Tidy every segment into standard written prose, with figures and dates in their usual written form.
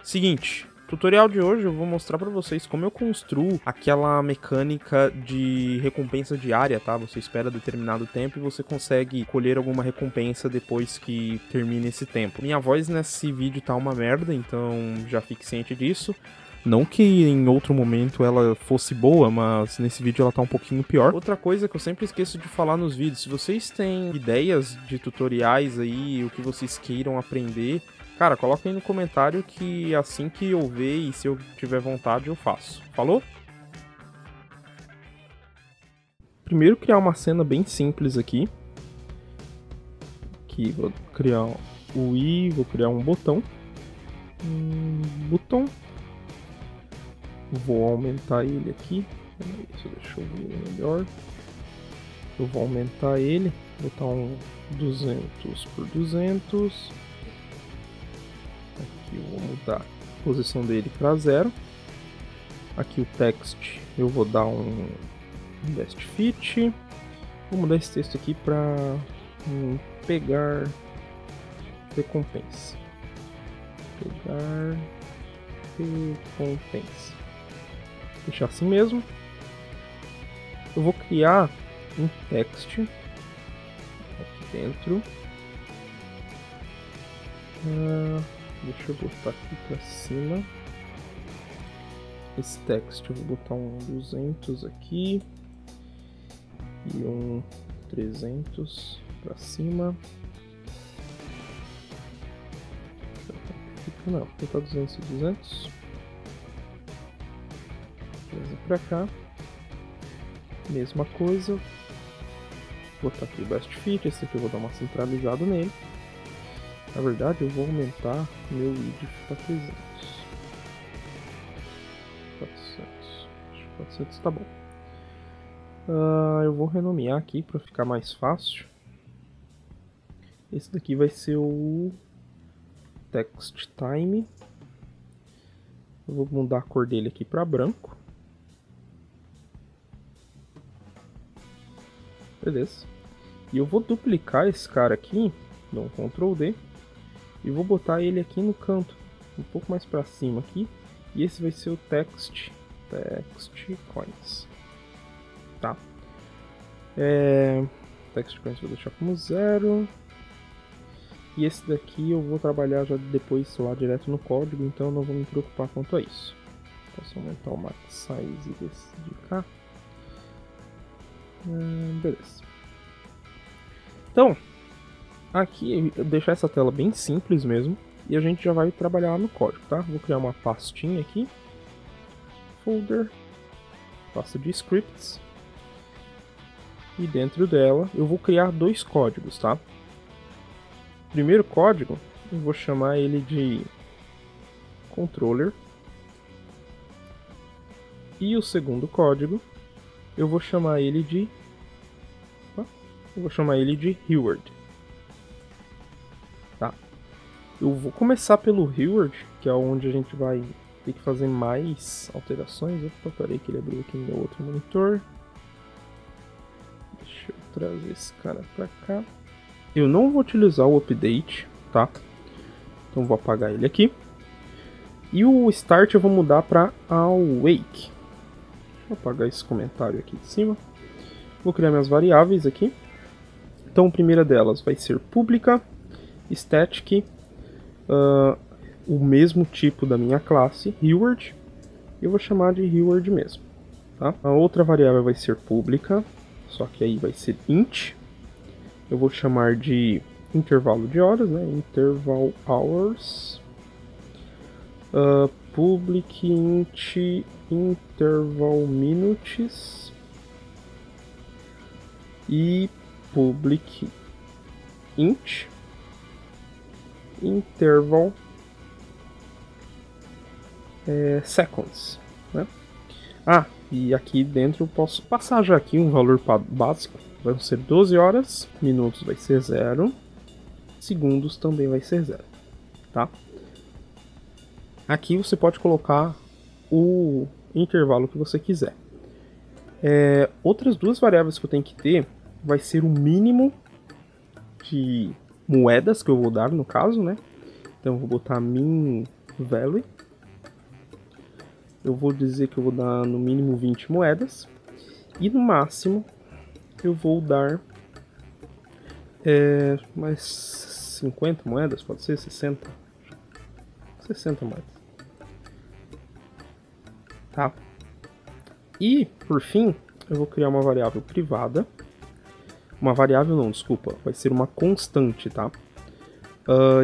Seguinte, tutorial de hoje eu vou mostrar pra vocês como eu construo aquela mecânica de recompensa diária, tá? Você espera determinado tempo e você consegue colher alguma recompensa depois que termina esse tempo. Minha voz nesse vídeo tá uma merda, então já fique ciente disso. Não que em outro momento ela fosse boa, mas nesse vídeo ela tá um pouquinho pior. Outra coisa que eu sempre esqueço de falar nos vídeos, se vocês têm ideias de tutoriais aí, o que vocês queiram aprender, cara, coloca aí no comentário que assim que eu ver e se eu tiver vontade eu faço. Falou? Primeiro criar uma cena bem simples aqui. Aqui vou criar o i, vou criar um botão. Botão. Vou aumentar ele aqui. Isso, deixa eu ver melhor. Eu vou aumentar ele. Botar um 200 por 200. Aqui eu vou mudar a posição dele para 0. Aqui o text eu vou dar um best fit. Vou mudar esse texto aqui para pegar recompensa. Pegar recompensa. Deixar assim mesmo. Eu vou criar um text aqui dentro. Deixa eu botar aqui pra cima. Esse text eu vou botar um 200 aqui e um 300 pra cima. Não, vou botar 200 e 200. Pra cá, mesma coisa. Vou botar aqui o best fit. Esse aqui eu vou dar uma centralizada nele. Na verdade, eu vou aumentar meu width para 300. 400. Acho que 400 tá bom. Eu vou renomear aqui para ficar mais fácil. Esse daqui vai ser o text time. Eu vou mudar a cor dele aqui para branco. Beleza. E eu vou duplicar esse cara aqui, dou um Ctrl D, e vou botar ele aqui no canto, um pouco mais para cima aqui, e esse vai ser o text coins. Tá. Text coins vou deixar como 0. E esse daqui eu vou trabalhar já depois lá direto no código, então eu não vou me preocupar quanto a isso. Posso aumentar o max size desse de cá. Beleza. Então, aqui eu deixar essa tela bem simples mesmo e a gente já vai trabalhar no código, tá? Vou criar uma pastinha aqui, folder, pasta de scripts, e dentro dela eu vou criar dois códigos, tá? O primeiro código eu vou chamar ele de controller e o segundo código eu vou chamar ele de reward. Tá? Eu vou começar pelo reward, que é onde a gente vai ter que fazer mais alterações. Opa, peraí que ele abriu aqui no meu outro monitor. Deixa eu trazer esse cara pra cá. Eu não vou utilizar o update, tá? Então vou apagar ele aqui. E o start eu vou mudar para awake. Vou apagar esse comentário aqui de cima. Vou criar minhas variáveis aqui. Então a primeira delas vai ser pública, static, o mesmo tipo da minha classe, reward. Eu vou chamar de reward mesmo. Tá? A outra variável vai ser pública, só que aí vai ser int. Eu vou chamar de intervalo de horas, né? Interval hours. Public int interval minutes e public int interval seconds, né? E aqui dentro eu posso passar já aqui um valor básico. Vão ser 12 horas, minutos vai ser 0, segundos também vai ser 0, tá? Aqui você pode colocar o intervalo que você quiser. Outras duas variáveis que eu tenho que ter vai ser o mínimo de moedas que eu vou dar no caso, né? Então eu vou botar min value. Eu vou dizer que eu vou dar no mínimo 20 moedas. E no máximo eu vou dar mais 50 moedas, pode ser 60. 60 moedas. Tá? E, por fim, eu vou criar uma variável privada. Uma variável não, desculpa, vai ser uma constante, tá?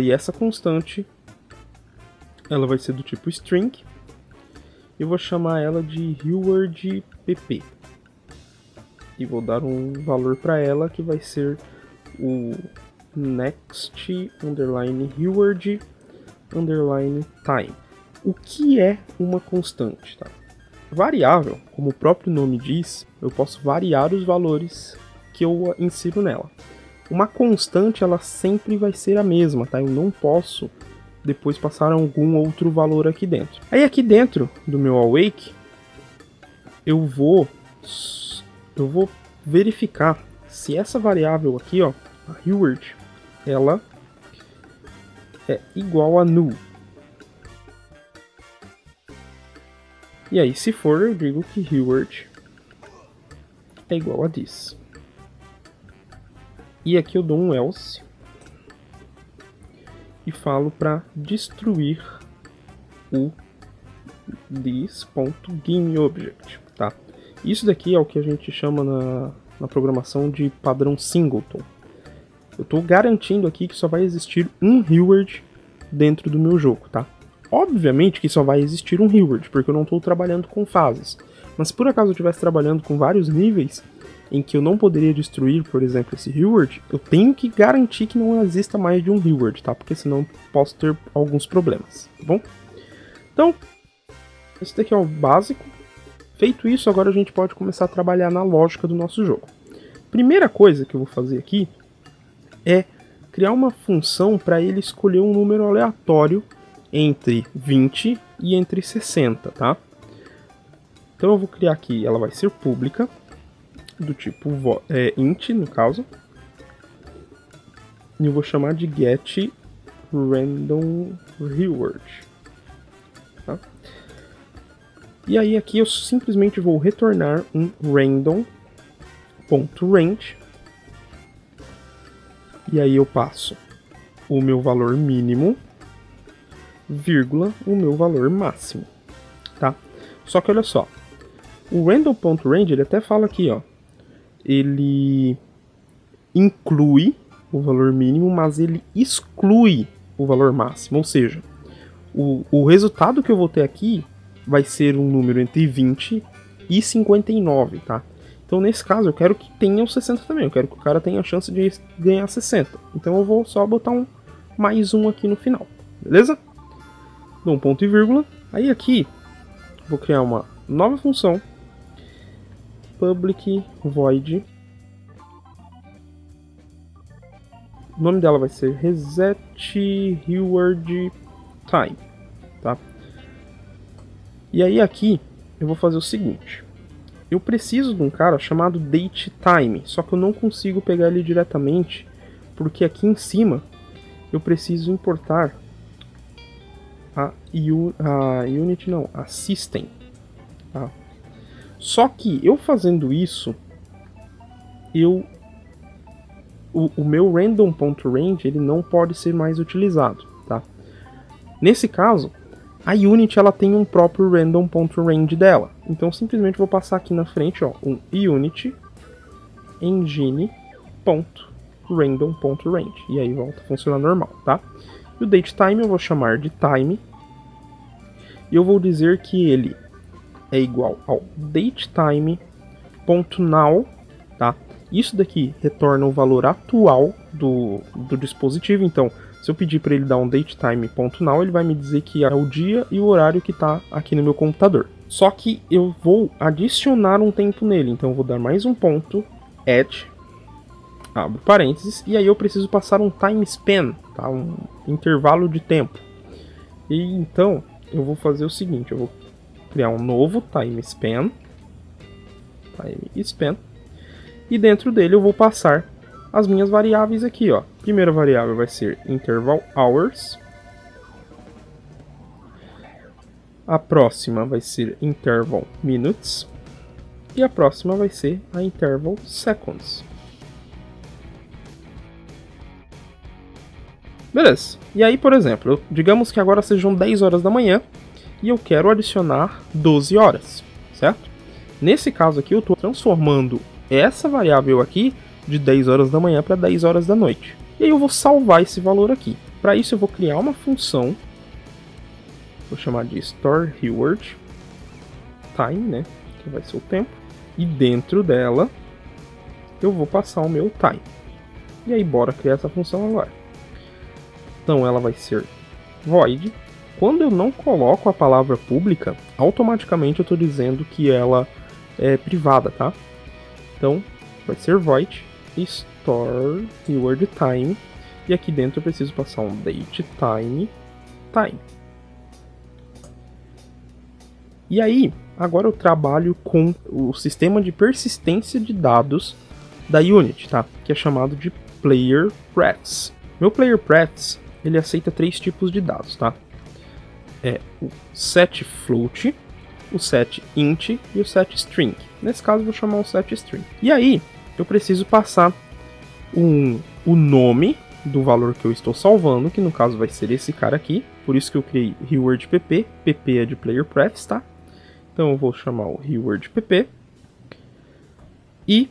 E essa constante, ela vai ser do tipo string. Eu vou chamar ela de rewardpp. E vou dar um valor para ela que vai ser o next underline reward underline time. O que é uma constante, tá? Variável, como o próprio nome diz, eu posso variar os valores que eu insiro nela. Uma constante, ela sempre vai ser a mesma, tá? Eu não posso depois passar algum outro valor aqui dentro. Aí aqui dentro do meu awake, eu vou verificar se essa variável aqui, ó, a reward, ela é igual a null. E aí, se for, eu digo que reward é igual a this. E aqui eu dou um else e falo para destruir o this.GameObject, tá? Isso daqui é o que a gente chama na programação de padrão singleton. Eu estou garantindo aqui que só vai existir um reward dentro do meu jogo, tá? Obviamente que só vai existir um reward, porque eu não estou trabalhando com fases. Mas se por acaso eu estivesse trabalhando com vários níveis em que eu não poderia destruir, por exemplo, esse reward, eu tenho que garantir que não exista mais de um reward, tá? Porque senão eu posso ter alguns problemas, tá bom? Então, esse daqui é o básico. Feito isso, agora a gente pode começar a trabalhar na lógica do nosso jogo. Primeira coisa que eu vou fazer aqui é criar uma função para ele escolher um número aleatório entre 20 e entre 60, tá? Então eu vou criar aqui, ela vai ser pública, do tipo int, no caso. E eu vou chamar de get random reward, tá? E aí aqui eu simplesmente vou retornar um random.range. E aí eu passo o meu valor mínimo, vírgula, o meu valor máximo, tá? Só que olha só, o random.range, ele até fala aqui, ó, ele inclui o valor mínimo, mas ele exclui o valor máximo, ou seja, o resultado que eu vou ter aqui vai ser um número entre 20 e 59, tá? Então nesse caso eu quero que tenha os 60 também, eu quero que o cara tenha a chance de ganhar 60. Então eu vou só botar um mais um aqui no final, beleza? Dou um ponto e vírgula. Aí aqui vou criar uma nova função, public void. O nome dela vai ser reset reward time, tá? E aí aqui eu vou fazer o seguinte. Eu preciso de um cara chamado datetime, só que eu não consigo pegar ele diretamente, porque aqui em cima eu preciso importar a system, tá? Só que eu fazendo isso, o meu random.range ele não pode ser mais utilizado, tá? Nesse caso, a Unity ela tem um próprio random.range dela. Então simplesmente vou passar aqui na frente, ó, um Unity engine.random.range. E aí volta a funcionar normal, tá? E o datetime eu vou chamar de time. E eu vou dizer que ele é igual ao datetime.now, tá? Isso daqui retorna o valor atual do dispositivo, então se eu pedir para ele dar um datetime.now, ele vai me dizer que é o dia e o horário que está aqui no meu computador. Só que eu vou adicionar um tempo nele, então eu vou dar mais um ponto, add, abro parênteses, e aí eu preciso passar um time span, tá? Um intervalo de tempo. E então eu vou fazer o seguinte, eu vou criar um novo time span, e dentro dele eu vou passar as minhas variáveis aqui, ó. Primeira variável vai ser interval hours. A próxima vai ser interval minutes. E a próxima vai ser a interval seconds. Beleza. E aí, por exemplo, digamos que agora sejam 10 horas da manhã e eu quero adicionar 12 horas, certo? Nesse caso aqui, eu estou transformando essa variável aqui de 10 horas da manhã para 10 horas da noite. E aí eu vou salvar esse valor aqui. Para isso eu vou criar uma função, vou chamar de store reward time, né, que vai ser o tempo, e dentro dela eu vou passar o meu time. E aí bora criar essa função agora. Então ela vai ser void. Quando eu não coloco a palavra pública, automaticamente eu estou dizendo que ela é privada, tá? Então vai ser void store reward time. E aqui dentro eu preciso passar um date time. E aí, agora eu trabalho com o sistema de persistência de dados da Unity, tá? Que é chamado de player paths. Meu player paths, ele aceita 3 tipos de dados, tá? É o set float, o set int e o set string. Nesse caso eu vou chamar o set string. E aí, eu preciso passar o nome do valor que eu estou salvando, que no caso vai ser esse cara aqui. Por isso que eu criei reward pp. pp é de player paths, tá? Então eu vou chamar o reward pp. E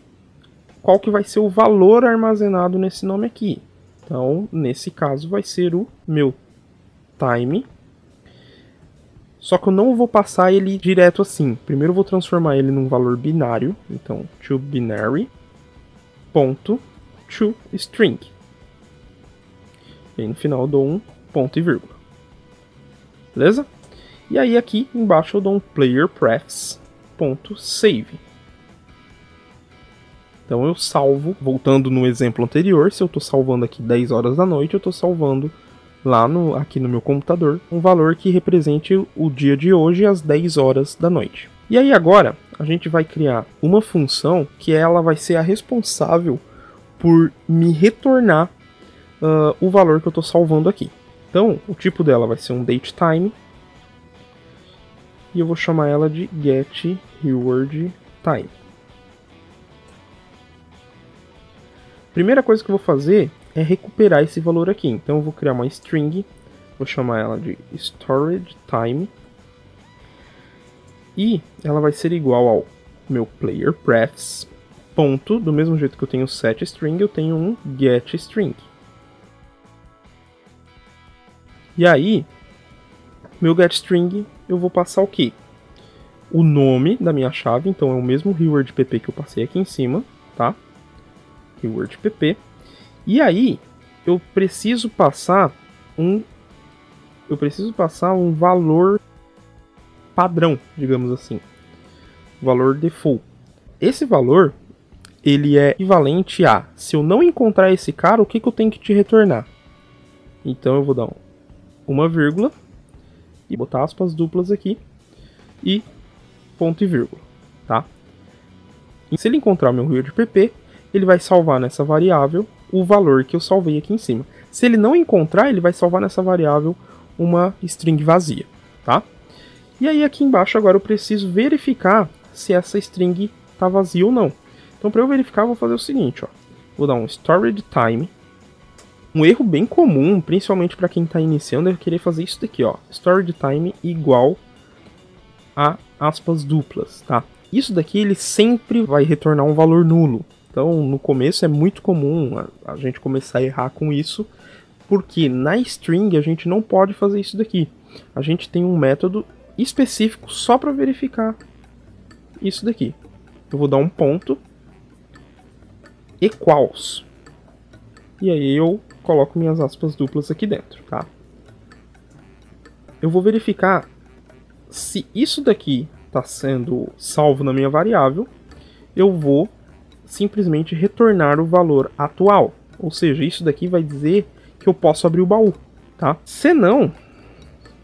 qual que vai ser o valor armazenado nesse nome aqui? Então, nesse caso vai ser o meu time. Só que eu não vou passar ele direto assim. Primeiro eu vou transformar ele num valor binário. Então, toBinary ponto toString. E aí no final eu dou um ponto e vírgula. Beleza? E aí aqui embaixo eu dou um playerpaths.save. Então eu salvo, voltando no exemplo anterior, se eu estou salvando aqui 10 horas da noite, eu estou salvando lá aqui no meu computador um valor que represente o dia de hoje às 10 horas da noite. E aí agora a gente vai criar uma função que ela vai ser a responsável por me retornar o valor que eu estou salvando aqui. Então o tipo dela vai ser um datetime. E eu vou chamar ela de getRewardTime. Primeira coisa que eu vou fazer é recuperar esse valor aqui. Então eu vou criar uma string, vou chamar ela de storageTime. E ela vai ser igual ao meu playerpaths. Ponto, do mesmo jeito que eu tenho setString, eu tenho um getString. E aí, meu getString, eu vou passar o quê? O nome da minha chave, então é o mesmo reward pp que eu passei aqui em cima, tá? Reward pp. E aí, eu preciso passar um valor padrão, digamos assim. Valor default. Esse valor, ele é equivalente a, se eu não encontrar esse cara, o que eu tenho que te retornar? Então eu vou dar uma vírgula e botar aspas duplas aqui e ponto e vírgula, tá? E se ele encontrar o meu reward pp, ele vai salvar nessa variável o valor que eu salvei aqui em cima. Se ele não encontrar, ele vai salvar nessa variável uma string vazia, tá? E aí aqui embaixo agora eu preciso verificar se essa string está vazia ou não. Então para eu verificar eu vou fazer o seguinte, ó. Vou dar um storageTime. Um erro bem comum, principalmente para quem está iniciando, é querer fazer isso daqui, ó. storageTime igual a aspas duplas, tá? Isso daqui ele sempre vai retornar um valor nulo. Então no começo é muito comum a gente começar a errar com isso, porque na string a gente não pode fazer isso daqui. A gente tem um método específico só para verificar isso daqui. Eu vou dar um ponto equals. E aí eu coloco minhas aspas duplas aqui dentro, tá? Eu vou verificar se isso daqui está sendo salvo na minha variável. Eu vou simplesmente retornar o valor atual. Ou seja, isso daqui vai dizer que eu posso abrir o baú, tá? Se não,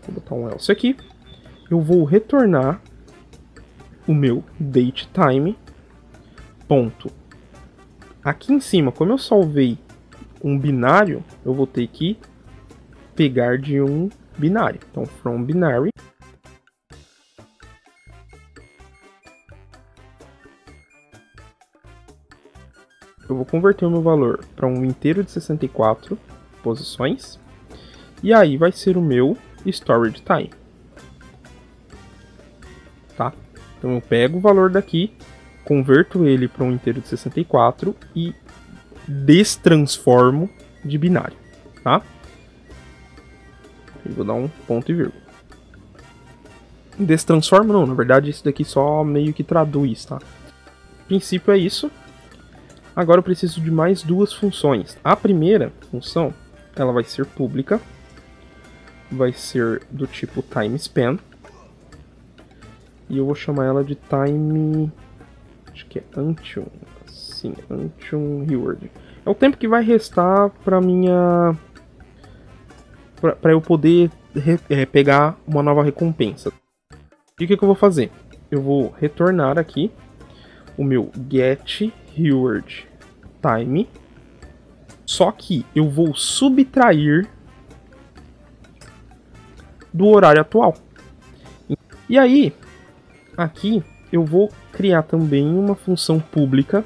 vou botar um else aqui. Eu vou retornar o meu datetime. Ponto. Aqui em cima, como eu salvei um binário, eu vou ter que pegar de um binário. Então, from binary eu vou converter o meu valor para um inteiro de 64 posições. E aí vai ser o meu storage time. Tá? Então eu pego o valor daqui, converto ele para um inteiro de 64 e destransformo de binário. Tá? Eu vou dar um ponto e vírgula. Destransformo não, na verdade isso daqui só meio que traduz, tá? O princípio é isso. Agora eu preciso de mais duas funções. A primeira função, ela vai ser pública. Vai ser do tipo timespan. E eu vou chamar ela de time... acho que é until. Sim, until reward. É o tempo que vai restar para minha... para eu poder pegar uma nova recompensa. E o que eu vou fazer? Eu vou retornar aqui o meu get reward time, só que eu vou subtrair do horário atual. E aí, aqui eu vou criar também uma função pública,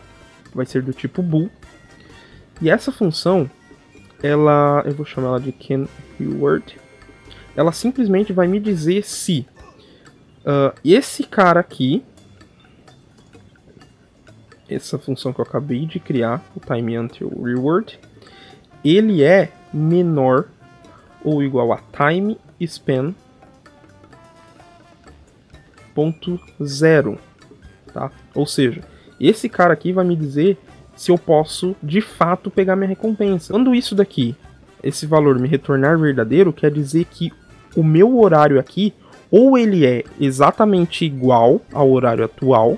vai ser do tipo bool. E essa função, eu vou chamar ela de canReward. Ela simplesmente vai me dizer se esse cara aqui, essa função que eu acabei de criar, o timeUntilReward, ele é menor ou igual a timespan.0, tá? Ou seja, esse cara aqui vai me dizer se eu posso de fato pegar minha recompensa. Quando isso daqui, esse valor me retornar verdadeiro, quer dizer que o meu horário aqui, ou ele é exatamente igual ao horário atual,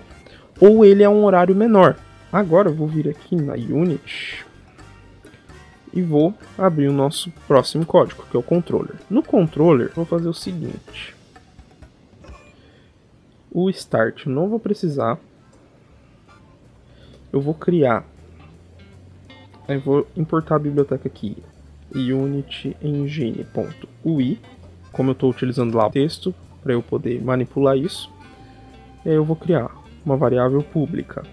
ou ele é um horário menor. Agora eu vou vir aqui na Unity e vou abrir o nosso próximo código, que é o controller. No controller, eu vou fazer o seguinte. O start eu não vou precisar. Eu vou criar. Eu vou importar a biblioteca aqui. unityengine.ui. Como eu estou utilizando lá o texto, para eu poder manipular isso. E aí eu vou criar uma variável pública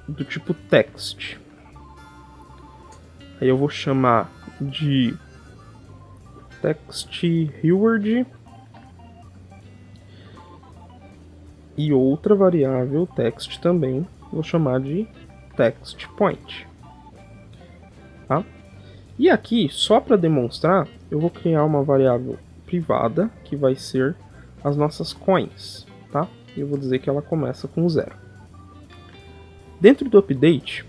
do tipo text. Aí eu vou chamar de textReward e outra variável text também vou chamar de textPoint. Tá? E aqui, só para demonstrar, eu vou criar uma variável privada que vai ser as nossas coins, tá? Eu vou dizer que ela começa com 0. Dentro do update,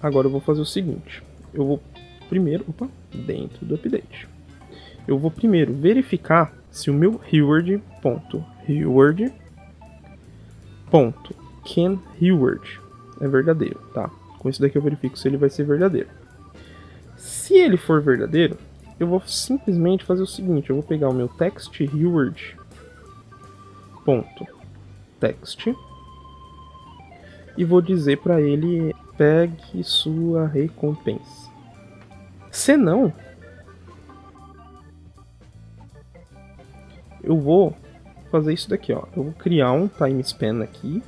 agora eu vou fazer o seguinte. Eu vou primeiro, dentro do update, eu vou primeiro verificar se o meu reward.canReward é verdadeiro, tá? Com isso daqui eu verifico se ele vai ser verdadeiro. Se ele for verdadeiro, eu vou simplesmente fazer o seguinte, eu vou pegar o meu textReward.text e vou dizer para ele pegue sua recompensa. Se não, eu vou fazer isso daqui, ó. Eu vou criar um timespan aqui.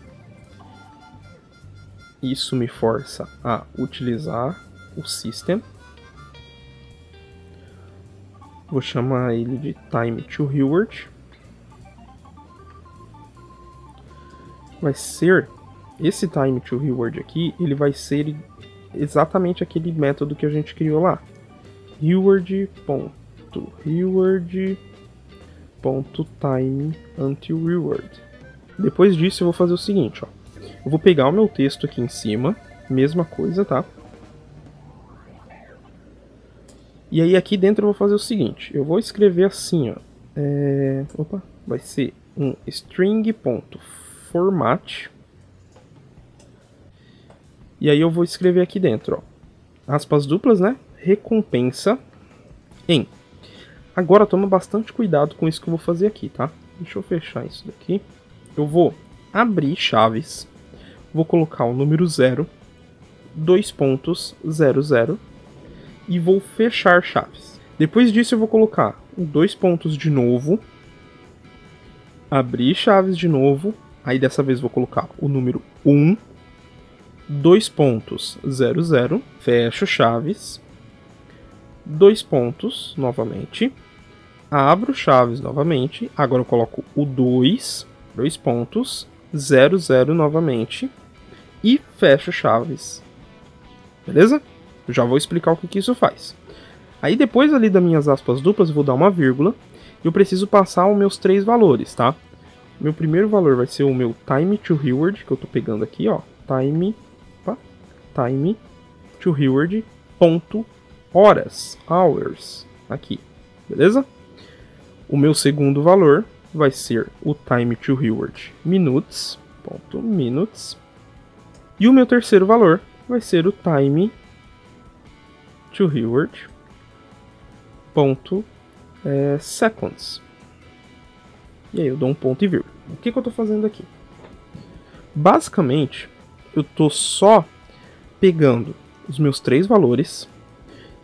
Isso me força a utilizar o system. Vou chamar ele de timeToReward. Vai ser esse timeToReward aqui, ele vai ser exatamente aquele método que a gente criou lá. Reward.timeUntilReward. Depois disso eu vou fazer o seguinte, ó. Eu vou pegar o meu texto aqui em cima, mesma coisa, tá? E aí aqui dentro eu vou fazer o seguinte, eu vou escrever assim, ó. Vai ser um string.format. E aí eu vou escrever aqui dentro, ó. Aspas duplas, né? Recompensa em. Agora toma bastante cuidado com isso que eu vou fazer aqui, tá? Deixa eu fechar isso daqui. Eu vou abrir chaves. Vou colocar o número 0, 2 pontos, 0, 0. E vou fechar chaves. Depois disso eu vou colocar 2 pontos de novo. Abrir chaves de novo. Aí dessa vez vou colocar o número 1. 2 pontos, 0, 0, fecho chaves, 2 pontos novamente, abro chaves novamente, agora eu coloco o 2, 2 pontos, 0, 0 novamente e fecho chaves. Beleza? Eu já vou explicar o que isso faz. Aí depois ali das minhas aspas duplas eu vou dar uma vírgula e eu preciso passar os meus 3 valores, tá? Meu primeiro valor vai ser o meu time to reward, que eu tô pegando aqui, ó, time to reward ponto horas, hours, aqui, beleza? O meu segundo valor vai ser o time to reward minutes, ponto minutes, e o meu terceiro valor vai ser o time to reward ponto seconds. E aí eu dou um ponto e vírgula. O que eu tô fazendo aqui? Basicamente, eu tô só pegando os meus 3 valores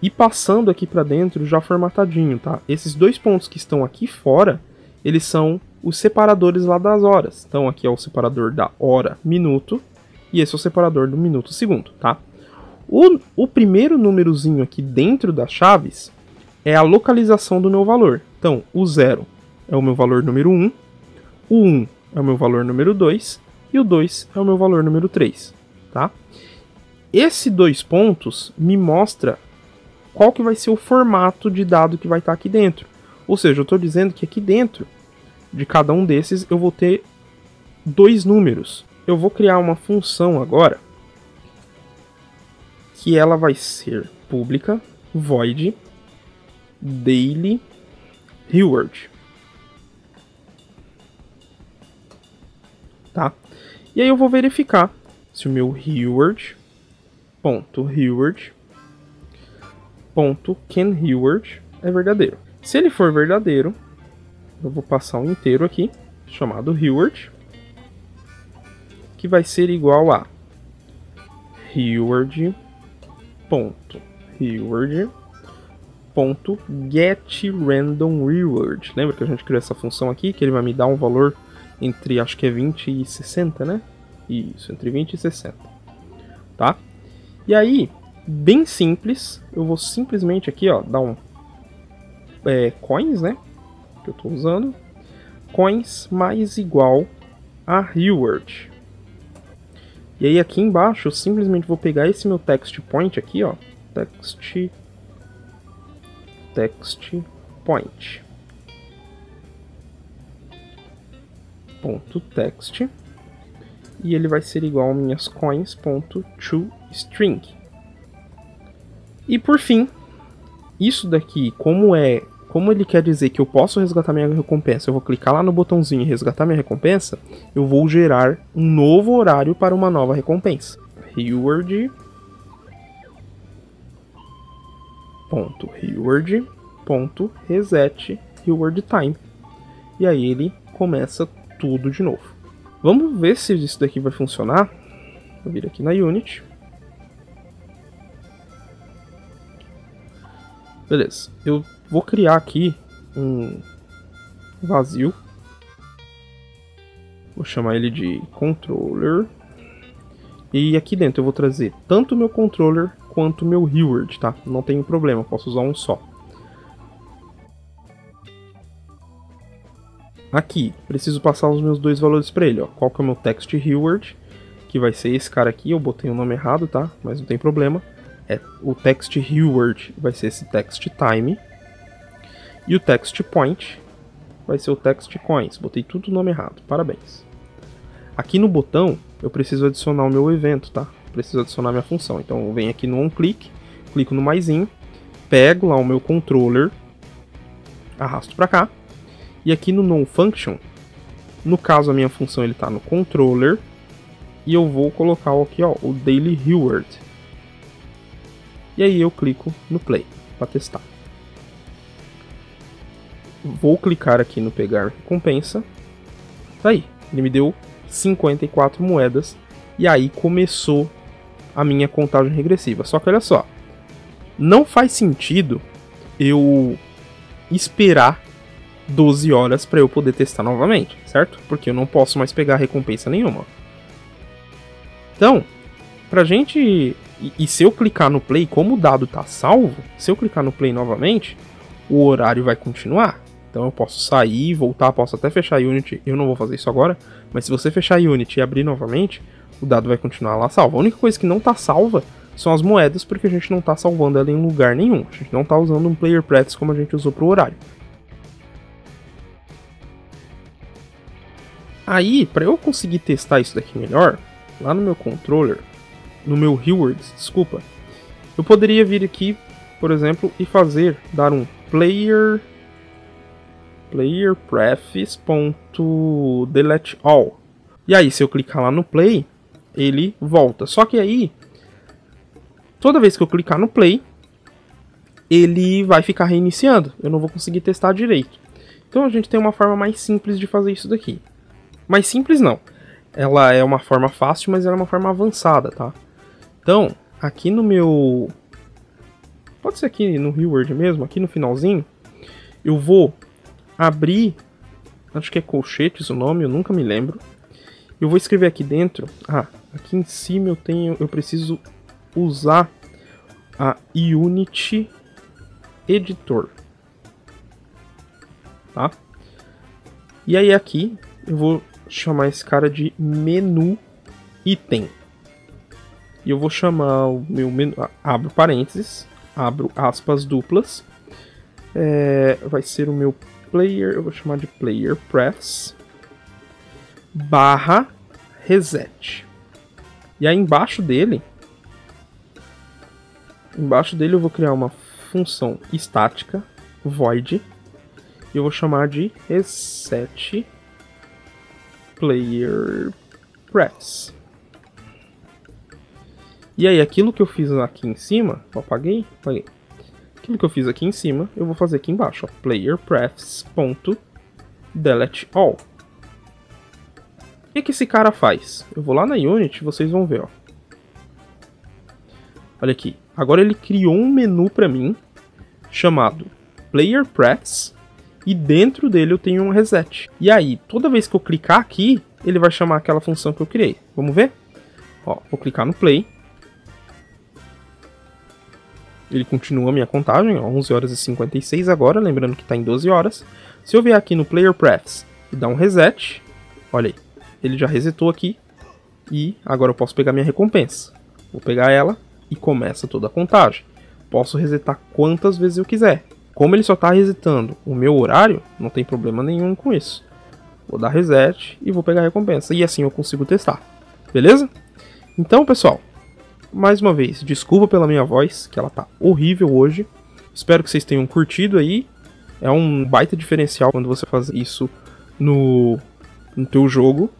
e passando aqui para dentro já formatadinho, tá? Esses 2 pontos que estão aqui fora, eles são os separadores lá das horas. Então aqui é o separador da hora minuto e esse é o separador do minuto segundo, tá? O primeiro númerozinho aqui dentro das chaves é a localização do meu valor. Então o 0 é o meu valor número 1, o 1 é o meu valor número 2 e o 2 é o meu valor número 3, tá? Esse 2 pontos me mostra qual que vai ser o formato de dado que vai estar aqui dentro. Ou seja, eu estou dizendo que aqui dentro de cada um desses eu vou ter 2 números. Eu vou criar uma função agora que ela vai ser pública void daily reward. Tá? E aí eu vou verificar se o meu reward.reward.canReward é verdadeiro. Se ele for verdadeiro, eu vou passar um inteiro aqui, chamado reward, que vai ser igual a reward.getRandomReward. Lembra que a gente criou essa função aqui, que ele vai me dar um valor entre, acho que é 20 e 60, né? Isso, entre 20 e 60. Tá? E aí, bem simples, eu vou simplesmente aqui, ó, dar um coins, né? Que eu tô usando. Coins mais igual a reward. E aí aqui embaixo eu simplesmente vou pegar esse meu text point aqui, ó. Text point. .text e ele vai ser igual a minhas coins.toString. E por fim, isso daqui, como ele quer dizer que eu posso resgatar minha recompensa, eu vou clicar lá no botãozinho e resgatar minha recompensa, eu vou gerar um novo horário para uma nova recompensa. Reward.reset reward time. E aí ele começa tudo de novo. Vamos ver se isso daqui vai funcionar. Vou vir aqui na Unity. Beleza. Eu vou criar aqui um vazio. Vou chamar ele de controller. E aqui dentro eu vou trazer tanto o meu controller quanto o meu reward, tá? Não tem problema, posso usar um só. Aqui, preciso passar os meus 2 valores para ele, ó. Qual que é o meu text reward, que vai ser esse cara aqui, eu botei o nome errado, tá? Mas não tem problema. O text reward vai ser esse text time. E o text point vai ser o text coins. Botei tudo o nome errado, parabéns. Aqui no botão, eu preciso adicionar o meu evento, tá? Preciso adicionar minha função. Então eu venho aqui no onClick, clico no maisinho, pego lá o meu controller, arrasto para cá. E aqui no noFunction, no caso a minha função ele está no controller, e eu vou colocar aqui, ó, o daily reward. E aí eu clico no play para testar. Vou clicar aqui no pegar recompensa. Tá aí, ele me deu 54 moedas e aí começou a minha contagem regressiva. Só que olha só, não faz sentido eu esperar 12 horas para eu poder testar novamente, certo? Porque eu não posso mais pegar recompensa nenhuma. Então, pra gente... E se eu clicar no play, como o dado tá salvo, se eu clicar no play novamente, o horário vai continuar. Então eu posso sair, voltar, posso até fechar a Unity, eu não vou fazer isso agora, mas se você fechar a Unity e abrir novamente, o dado vai continuar lá salvo. A única coisa que não tá salva são as moedas, porque a gente não tá salvando ela em lugar nenhum. A gente não tá usando um player practice como a gente usou pro horário. Aí, para eu conseguir testar isso daqui melhor, lá no meu controller, no meu rewards, desculpa, eu poderia vir aqui, por exemplo, e dar um player prefs.delete all. E aí, se eu clicar lá no play, ele volta. Só que aí, toda vez que eu clicar no play, ele vai ficar reiniciando. Eu não vou conseguir testar direito. Então a gente tem uma forma mais simples de fazer isso daqui. Mais simples não. Ela é uma forma fácil, mas ela é uma forma avançada, tá? Então, aqui no meu... Pode ser aqui no reward mesmo, aqui no finalzinho. Eu vou abrir... Acho que é colchetes o nome, eu nunca me lembro. Eu vou escrever aqui dentro... aqui em cima eu preciso usar a Unity Editor. Tá? E aí aqui eu vou chamar esse cara de menu item. E eu vou chamar o meu menu, abro parênteses, abro aspas duplas. Vai ser o meu player, eu vou chamar de player prefs barra reset. E aí embaixo dele eu vou criar uma função estática void. E eu vou chamar de reset player prefs. E aí, aquilo que eu fiz aqui em cima, apaguei. Aquilo que eu fiz aqui em cima, eu vou fazer aqui embaixo, ó, player prefs.delete all. O que esse cara faz? Eu vou lá na Unity, vocês vão ver, ó. Olha aqui. Agora ele criou um menu para mim chamado player prefs. E dentro dele eu tenho um reset. E aí, toda vez que eu clicar aqui, ele vai chamar aquela função que eu criei. Vamos ver? Ó, vou clicar no play. Ele continua a minha contagem, ó, 11 horas e 56 agora, lembrando que está em 12 horas. Se eu vier aqui no Player Prefs e dar um reset, olha aí, ele já resetou aqui. E agora eu posso pegar minha recompensa. Vou pegar ela e começa toda a contagem. Posso resetar quantas vezes eu quiser. Como ele só está resetando o meu horário, não tem problema nenhum com isso. Vou dar reset e vou pegar a recompensa. E assim eu consigo testar. Beleza? Então, pessoal, mais uma vez, desculpa pela minha voz, que ela tá horrível hoje. Espero que vocês tenham curtido aí. É um baita diferencial quando você faz isso no teu jogo.